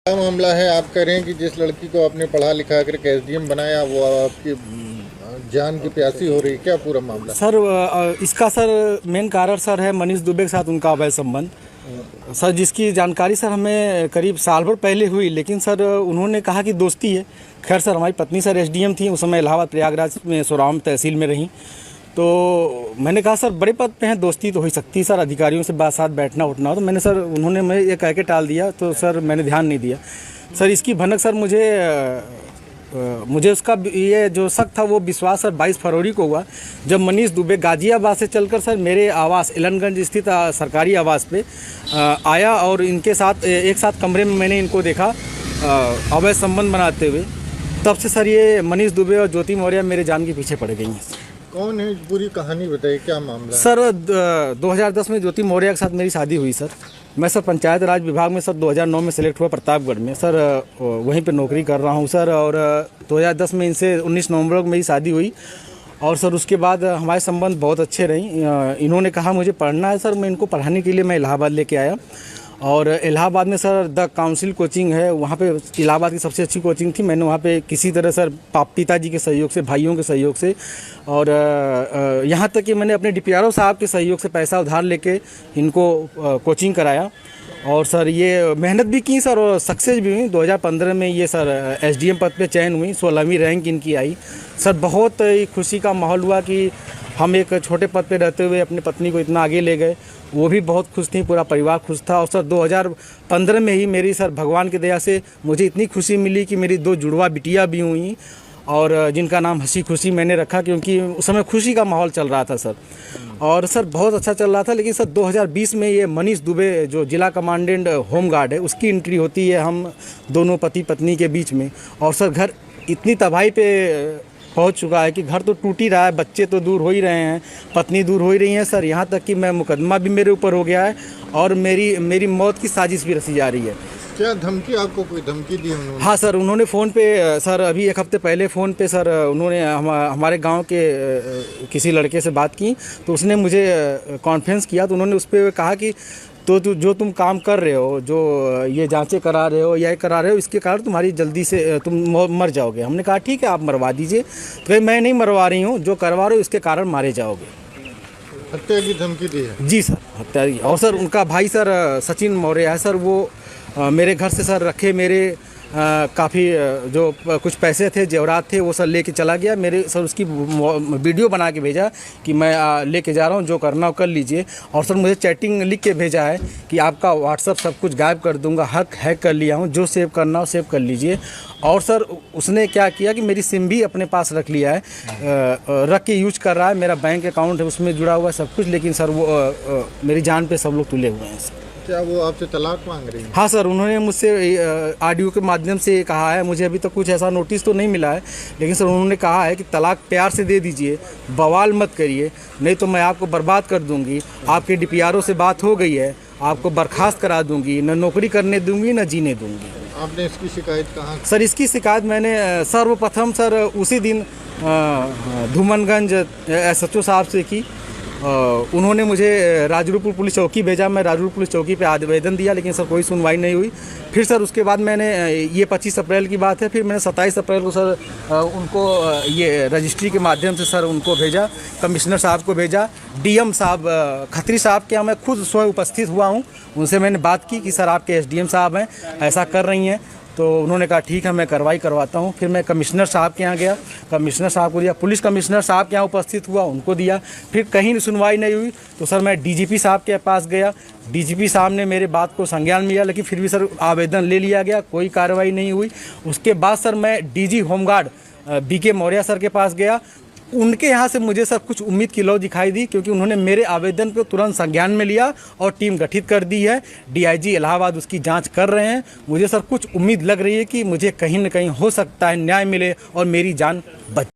क्या मामला है? आप कह रहे हैं कि जिस लड़की को आपने पढ़ा लिखा कर एसडीएम बनाया वो आपकी जान की प्यासी हो रही है, क्या पूरा मामला? सर इसका सर मेन कारण सर है मनीष दुबे के साथ उनका अवैध संबंध। सर जिसकी जानकारी सर हमें करीब साल भर पहले हुई, लेकिन सर उन्होंने कहा कि दोस्ती है। खैर सर हमारी पत्नी सर एसडीएम थी, उस समय इलाहाबाद प्रयागराज में सोराम तहसील में रहीं। तो मैंने कहा सर बड़े पद पे हैं, दोस्ती तो हो ही सकती है सर, अधिकारियों से बात साथ बैठना उठना हो। तो मैंने सर उन्होंने मैं ये कह के टाल दिया, तो सर मैंने ध्यान नहीं दिया। सर इसकी भनक सर मुझे उसका ये जो शक था वो विश्वास सर 22 फरवरी को हुआ, जब मनीष दुबे गाजियाबाद से चलकर सर मेरे आवास एलनगंज स्थित सरकारी आवास पे आया और इनके साथ एक साथ कमरे में मैंने इनको देखा अवैध संबंध बनाते हुए। तब से सर ये मनीष दुबे और ज्योति मौर्य मेरे जान के पीछे पड़ गई हैं। कौन है? पूरी कहानी बताइए, क्या मामला? सर 2010 में ज्योति मौर्य के साथ मेरी शादी हुई सर। मैं सर पंचायत राज विभाग में सर 2009 में सेलेक्ट हुआ प्रतापगढ़ में सर, वहीं पे नौकरी कर रहा हूँ सर। और 2010 में इनसे 19 नवंबर को मेरी शादी हुई और सर उसके बाद हमारे संबंध बहुत अच्छे रही। इन्होंने कहा मुझे पढ़ना है सर, मैं इनको पढ़ाने के लिए मैं इलाहाबाद लेके आया। और इलाहाबाद में सर द काउंसिल कोचिंग है, वहाँ पे इलाहाबाद की सबसे अच्छी कोचिंग थी। मैंने वहाँ पे किसी तरह सर पिताजी के सहयोग से, भाइयों के सहयोग से और यहाँ तक कि मैंने अपने डीपीआरओ साहब के सहयोग से पैसा उधार लेके इनको कोचिंग कराया। और सर ये मेहनत भी की सर और सक्सेस भी हुई। 2015 में ये सर एसडीएम पद पे चयन हुई, 16वीं रैंक इनकी आई। सर बहुत ही खुशी का माहौल हुआ कि हम एक छोटे पद पे रहते हुए अपनी पत्नी को इतना आगे ले गए। वो भी बहुत खुश थी, पूरा परिवार खुश था। और सर 2015 में ही मेरी सर भगवान की दया से मुझे इतनी खुशी मिली कि मेरी 2 जुड़वा बिटिया भी हुई और जिनका नाम हंसी खुशी मैंने रखा, क्योंकि उस समय खुशी का माहौल चल रहा था सर। और सर बहुत अच्छा चल रहा था। लेकिन सर 2020 में ये मनीष दुबे जो जिला कमांडेंट होमगार्ड है उसकी एंट्री होती है हम दोनों पति पत्नी के बीच में। और सर घर इतनी तबाही पे पहुंच चुका है कि घर तो टूट ही रहा है, बच्चे तो दूर हो ही रहे हैं, पत्नी दूर हो ही रही है सर। यहाँ तक कि मैं मुकदमा भी मेरे ऊपर हो गया है और मेरी मौत की साजिश भी रची जा रही है। क्या धमकी, आपको कोई धमकी दी उन्होंने? हाँ सर, उन्होंने फ़ोन पे सर अभी 1 हफ्ते पहले फ़ोन पे सर उन्होंने हमारे गांव के किसी लड़के से बात की, तो उसने मुझे कॉन्फ्रेंस किया। तो उन्होंने उस पर कहा कि तो जो तुम काम कर रहे हो, जो ये जांचें करा रहे हो या करा रहे हो, इसके कारण तुम्हारी जल्दी से तुम मर जाओगे। हमने कहा ठीक है आप मरवा दीजिए। तो मैं नहीं मरवा रही हूँ, जो करवा रहे हो इसके कारण मारे जाओगे। हत्या की धमकी दी है? जी सर, हत्या की। और सर उनका भाई सर सचिन मौर्य है सर, वो मेरे घर से सर रखे मेरे काफ़ी जो कुछ पैसे थे, जेवरात थे, वो सर लेके चला गया। मेरे सर उसकी वीडियो बना के भेजा कि मैं लेके जा रहा हूँ, जो करना हो कर लीजिए। और सर मुझे चैटिंग लिख के भेजा है कि आपका व्हाट्सअप सब कुछ गायब कर दूंगा, हैक कर लिया हूँ, जो सेव करना हो सेव कर लीजिए। और सर उसने क्या किया कि मेरी सिम भी अपने पास रख लिया है, रख के यूज कर रहा है। मेरा बैंक अकाउंट है उसमें जुड़ा हुआ है सब कुछ, लेकिन सर वो मेरी जान पे सब लोग तुले हुए हैं सर। क्या वो आपसे तलाक मांग रही है? हाँ सर, उन्होंने मुझसे ऑडियो के माध्यम से कहा है, मुझे अभी तक कुछ ऐसा नोटिस तो नहीं मिला है, लेकिन सर उन्होंने कहा है कि तलाक प्यार से दे दीजिए, बवाल मत करिए, नहीं तो मैं आपको बर्बाद कर दूंगी। आपके डीपीआरओ से बात हो गई है, आपको बर्खास्त करा दूंगी, न नौकरी करने दूंगी न जीने दूंगी। आपने इसकी शिकायत कहाँ? सर इसकी शिकायत मैंने सर्वप्रथम सर उसी दिन धूमनगंज SHO साहब से की। उन्होंने मुझे राजरूपुर पुलिस चौकी भेजा, मैं राजरूपुर पुलिस चौकी पे आवेदन दिया, लेकिन सर कोई सुनवाई नहीं हुई। फिर सर उसके बाद मैंने ये 25 अप्रैल की बात है, फिर मैंने 27 अप्रैल को सर उनको ये रजिस्ट्री के माध्यम से सर उनको भेजा, कमिश्नर साहब को भेजा। DM साहब खत्री साहब के यहाँ मैं खुद स्वयं उपस्थित हुआ हूँ, उनसे मैंने बात की कि सर आपके SDM साहब हैं, ऐसा कर रही हैं। तो उन्होंने कहा ठीक है मैं कार्रवाई करवाता हूँ। फिर मैं कमिश्नर साहब के यहाँ गया, कमिश्नर साहब को दिया, पुलिस कमिश्नर साहब के यहाँ उपस्थित हुआ, उनको दिया। फिर कहीं सुनवाई नहीं हुई तो सर मैं DGP साहब के पास गया, DGP साहब ने मेरे बात को संज्ञान में लिया, लेकिन फिर भी सर आवेदन ले लिया गया, कोई कार्रवाई नहीं हुई। उसके बाद सर मैं DG home guard BK Maurya sir के पास गया, उनके यहाँ से मुझे सर कुछ उम्मीद की लौ दिखाई दी, क्योंकि उन्होंने मेरे आवेदन को तुरंत संज्ञान में लिया और टीम गठित कर दी है। DIG इलाहाबाद उसकी जांच कर रहे हैं। मुझे सर कुछ उम्मीद लग रही है कि मुझे कहीं न कहीं हो सकता है न्याय मिले और मेरी जान बच